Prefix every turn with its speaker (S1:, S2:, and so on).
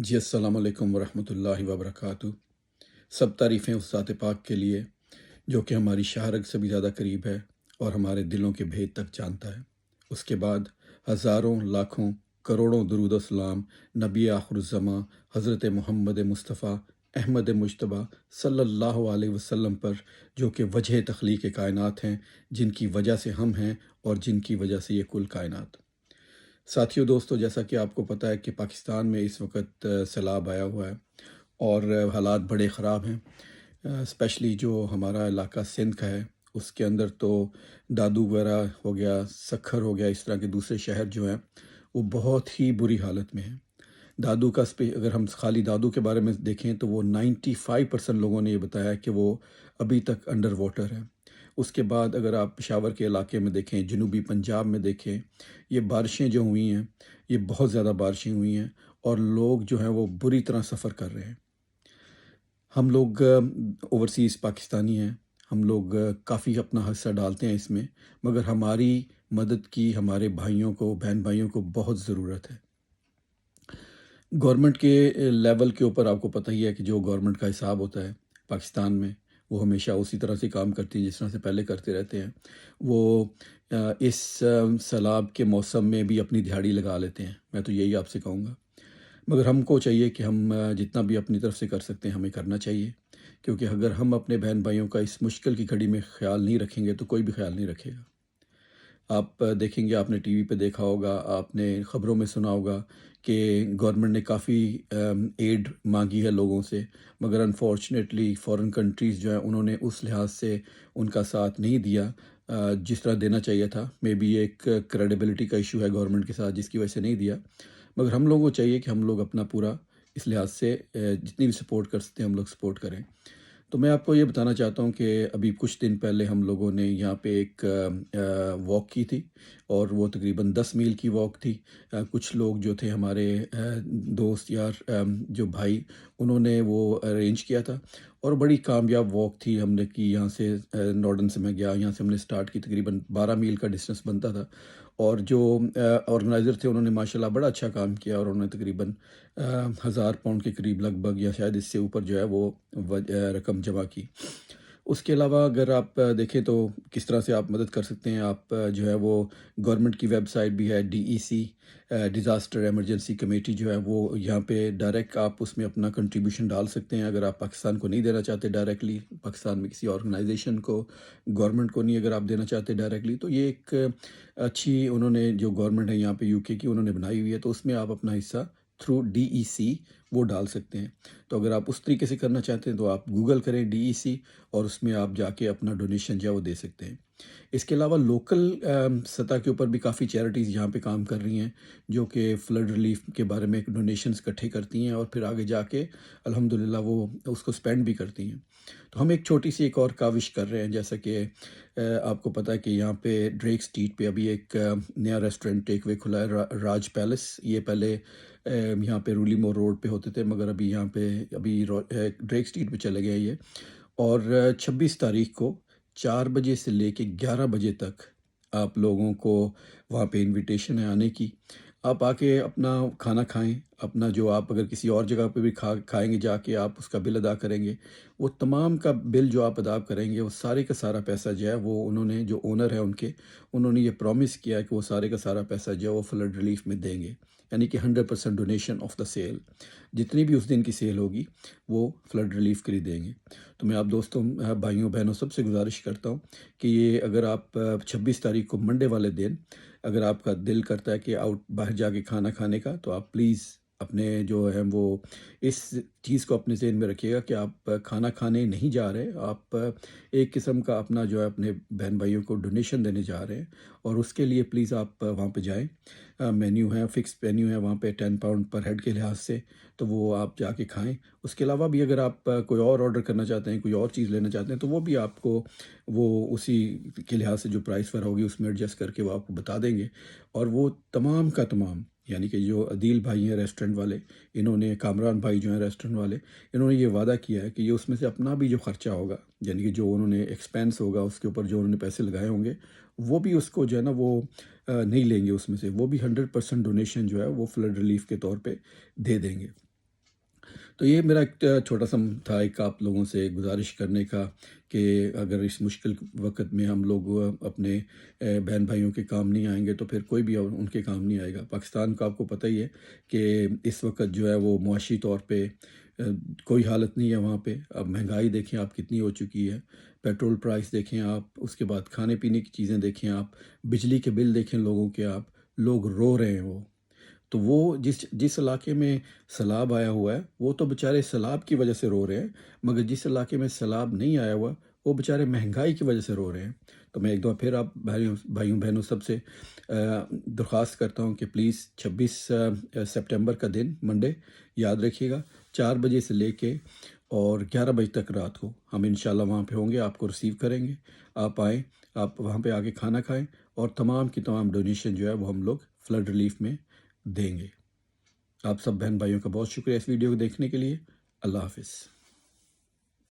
S1: جی السلام علیکم ورحمۃ اللہ وبرکاتہ۔ سب تعریفیں اس ذات پاک کے لیے جو کہ ہماری شہرگ سے بھی زیادہ قریب ہے اور ہمارے دلوں کے بھید تک جانتا ہے۔ اس کے بعد ہزاروں لاکھوں کروڑوں درود و سلام نبی آخر الزماں حضرت محمد مصطفیٰ احمد مجتبیٰ صلی اللہ علیہ وسلم پر، جو کہ وجہ تخلیق کائنات ہیں، جن کی وجہ سے ہم ہیں اور جن کی وجہ سے یہ کل کائنات۔ ساتھیوں، دوستو، جیسا کہ آپ کو پتہ ہے کہ پاکستان میں اس وقت سیلاب آیا ہوا ہے اور حالات بڑے خراب ہیں۔ اسپیشلی جو ہمارا علاقہ سندھ کا ہے، اس کے اندر تو دادو وغیرہ ہو گیا، سکھر ہو گیا، اس طرح کے دوسرے شہر جو ہیں وہ بہت ہی بری حالت میں ہیں۔ دادو کا اگر ہم خالی دادو کے بارے میں دیکھیں تو وہ 95% لوگوں نے یہ بتایا ہے کہ وہ ابھی تک انڈر واٹر ہے۔ اس کے بعد اگر آپ پشاور کے علاقے میں دیکھیں، جنوبی پنجاب میں دیکھیں، یہ بارشیں جو ہوئی ہیں، یہ بہت زیادہ بارشیں ہوئی ہیں اور لوگ جو ہیں وہ بری طرح سفر کر رہے ہیں۔ ہم لوگ اوورسیز پاکستانی ہیں، ہم لوگ کافی اپنا حصہ ڈالتے ہیں اس میں، مگر ہماری مدد کی ہمارے بھائیوں کو، بہن بھائیوں کو بہت ضرورت ہے۔ گورنمنٹ کے لیول کے اوپر آپ کو پتہ ہی ہے کہ جو گورنمنٹ کا حساب ہوتا ہے پاکستان میں، وہ ہمیشہ اسی طرح سے کام کرتی ہے جس طرح سے پہلے کرتے رہتے ہیں۔ وہ اس سیلاب کے موسم میں بھی اپنی دہاڑی لگا لیتے ہیں، میں تو یہی آپ سے کہوں گا۔ مگر ہم کو چاہیے کہ ہم جتنا بھی اپنی طرف سے کر سکتے ہیں ہمیں کرنا چاہیے، کیونکہ اگر ہم اپنے بہن بھائیوں کا اس مشکل کی گھڑی میں خیال نہیں رکھیں گے تو کوئی بھی خیال نہیں رکھے گا۔ آپ دیکھیں گے، آپ نے ٹی وی پہ دیکھا ہوگا، آپ نے خبروں میں سنا ہوگا کہ گورنمنٹ نے کافی ایڈ مانگی ہے لوگوں سے، مگر انفارچونیٹلی فورن کنٹریز جو ہیں انہوں نے اس لحاظ سے ان کا ساتھ نہیں دیا جس طرح دینا چاہیے تھا۔ مے بی ایک کریڈیبلٹی کا ایشو ہے گورنمنٹ کے ساتھ جس کی وجہ سے نہیں دیا، مگر ہم لوگوں کو چاہیے کہ ہم لوگ اپنا پورا اس لحاظ سے جتنی بھی سپورٹ کر سکتے ہیں ہم لوگ سپورٹ کریں۔ تو میں آپ کو یہ بتانا چاہتا ہوں کہ ابھی کچھ دن پہلے ہم لوگوں نے یہاں پہ ایک واک کی تھی اور وہ تقریباً 10 میل کی واک تھی۔ کچھ لوگ جو تھے ہمارے دوست یار، جو بھائی، انہوں نے وہ ارینج کیا تھا اور بڑی کامیاب واک تھی۔ ہم نے کی یہاں سے نارڈن سے، میں گیا یہاں سے، ہم نے سٹارٹ کی، تقریباً 12 میل کا ڈسٹنس بنتا تھا اور جو آرگنائزر تھے انہوں نے ماشاءاللہ بڑا اچھا کام کیا اور انہوں نے تقریباً 1000 پاؤنڈ کے قریب لگ بھگ، یا شاید اس سے اوپر جو ہے وہ رقم جمع کی۔ اس کے علاوہ اگر آپ دیکھیں تو کس طرح سے آپ مدد کر سکتے ہیں، آپ جو ہے وہ گورنمنٹ کی ویب سائٹ بھی ہے DEC، ڈیزاسٹر ایمرجنسی کمیٹی جو ہے، وہ یہاں پہ ڈائریکٹ آپ اس میں اپنا کنٹریبیوشن ڈال سکتے ہیں۔ اگر آپ پاکستان کو نہیں دینا چاہتے ڈائریکٹلی، پاکستان میں کسی آرگنائزیشن کو، گورنمنٹ کو نہیں اگر آپ دینا چاہتے ڈائریکٹلی، تو یہ ایک اچھی انہوں نے، جو گورنمنٹ ہے یہاں پہ UK کی، انہوں نے بنائی ہوئی ہے، تو اس میں آپ اپنا حصہ تھرو DEC وہ ڈال سکتے ہیں۔ تو اگر آپ اس طریقے سے کرنا چاہتے ہیں تو آپ گوگل کریں DEC اور اس میں آپ جا کے اپنا ڈونیشن جو ہے وہ دے سکتے ہیں۔ اس کے علاوہ لوکل سطح کے اوپر بھی کافی چیریٹیز یہاں پہ کام کر رہی ہیں، جو کہ فلڈ ریلیف کے بارے میں ڈونیشنز اکٹھے کرتی ہیں اور پھر آگے جا کے الحمدللہ وہ اس کو سپینڈ بھی کرتی ہیں۔ تو ہم ایک چھوٹی سی ایک اور کاوش کر رہے ہیں، جیسا کہ آپ کو پتہ ہے کہ یہاں پہ ڈریک اسٹریٹ پہ ابھی ایک نیا ریسٹورنٹ ٹیک وے کھلا ہے، راج پیلس۔ یہ پہلے یہاں پہ رولی مور روڈ پہ ہوتے تھے، مگر ابھی یہاں پہ ڈریک اسٹریٹ پہ چلے گئے یہ، اور 26 تاریخ کو 4 بجے سے لے کے 11 بجے تک آپ لوگوں کو وہاں پہ انویٹیشن ہے آنے کی۔ آپ آ کے اپنا کھانا کھائیں، اپنا جو آپ اگر کسی اور جگہ پہ بھی کھائیں گے جا کے، آپ اس کا بل ادا کریں گے، وہ تمام کا بل جو آپ ادا کریں گے، وہ سارے کا سارا پیسہ جو ہے وہ انہوں نے، جو اونر ہے ان کے، انہوں نے یہ پرومس کیا ہے کہ وہ سارے کا سارا پیسہ جو ہے وہ فلڈ ریلیف میں دیں گے، یعنی کہ 100% ڈونیشن آف دا سیل، جتنی بھی اس دن کی سیل ہوگی وہ فلڈ ریلیف کے لیے دیں گے۔ تو میں آپ دوستوں، بھائیوں بہنوں، سب سے گزارش کرتا ہوں کہ یہ اگر آپ 26 تاریخ کو منڈے والے دن اگر آپ کا دل کرتا ہے کہ باہر جا کے کھانا کھانے کا، تو آپ پلیز اپنے جو ہے وہ اس چیز کو اپنے ذہن میں رکھیے گا کہ آپ کھانا کھانے نہیں جا رہے، آپ ایک قسم کا اپنا جو ہے اپنے بہن بھائیوں کو ڈونیشن دینے جا رہے ہیں، اور اس کے لیے پلیز آپ وہاں پہ جائیں۔ مینیو ہے، فکس مینیو ہے وہاں پہ 10 پاؤنڈ پر ہیڈ کے لحاظ سے، تو وہ آپ جا کے کھائیں۔ اس کے علاوہ بھی اگر آپ کوئی اور آرڈر کرنا چاہتے ہیں، کوئی اور چیز لینا چاہتے ہیں، تو وہ بھی آپ کو وہ اسی کے لحاظ سے جو پرائس وغیرہ ہوگی اس میں ایڈجسٹ کر کے وہ آپ کو بتا دیں گے۔ اور وہ تمام کا تمام، یعنی کہ جو عدیل بھائی ہیں ریسٹورنٹ والے، انہوں نے، کامران بھائی جو ہیں ریسٹورنٹ والے، انہوں نے یہ وعدہ کیا ہے کہ یہ اس میں سے اپنا بھی جو خرچہ ہوگا، یعنی کہ جو انہوں نے ایکسپینس ہوگا اس کے اوپر جو انہوں نے پیسے لگائے ہوں گے، وہ بھی اس کو جو ہے نا وہ نہیں لیں گے اس میں سے، وہ بھی 100% ڈونیشن جو ہے وہ فلڈ ریلیف کے طور پہ دے دیں گے۔ تو یہ میرا ایک چھوٹا سا تھا ایک آپ لوگوں سے گزارش کرنے کا کہ اگر اس مشکل وقت میں ہم لوگ اپنے بہن بھائیوں کے کام نہیں آئیں گے تو پھر کوئی بھی ان کے کام نہیں آئے گا۔ پاکستان کا آپ کو پتہ ہی ہے کہ اس وقت جو ہے وہ معاشی طور پہ کوئی حالت نہیں ہے وہاں پہ۔ اب مہنگائی دیکھیں آپ کتنی ہو چکی ہے، پیٹرول پرائس دیکھیں آپ، اس کے بعد کھانے پینے کی چیزیں دیکھیں آپ، بجلی کے بل دیکھیں لوگوں کے آپ، لوگ رو رہے ہیں وہ۔ تو وہ جس علاقے میں سیلاب آیا ہوا ہے وہ تو بیچارے سیلاب کی وجہ سے رو رہے ہیں، مگر جس علاقے میں سیلاب نہیں آیا ہوا وہ بیچارے مہنگائی کی وجہ سے رو رہے ہیں۔ تو میں ایک دفعہ پھر آپ بھائیوں بہنوں سب سے درخواست کرتا ہوں کہ پلیز 26 سپٹمبر کا دن منڈے یاد رکھیے گا، 4 بجے سے لے کے اور 11 بجے تک رات کو ہم انشاءاللہ وہاں پہ ہوں گے، آپ کو ریسیو کریں گے۔ آپ آئیں، آپ وہاں پہ آ کے کھانا کھائیں اور تمام کی تمام ڈونیشن جو ہے وہ ہم لوگ فلڈ ریلیف میں دیں گے۔ آپ سب بہن بھائیوں کا بہت شکریہ اس ویڈیو کو دیکھنے کے لیے۔ اللہ حافظ۔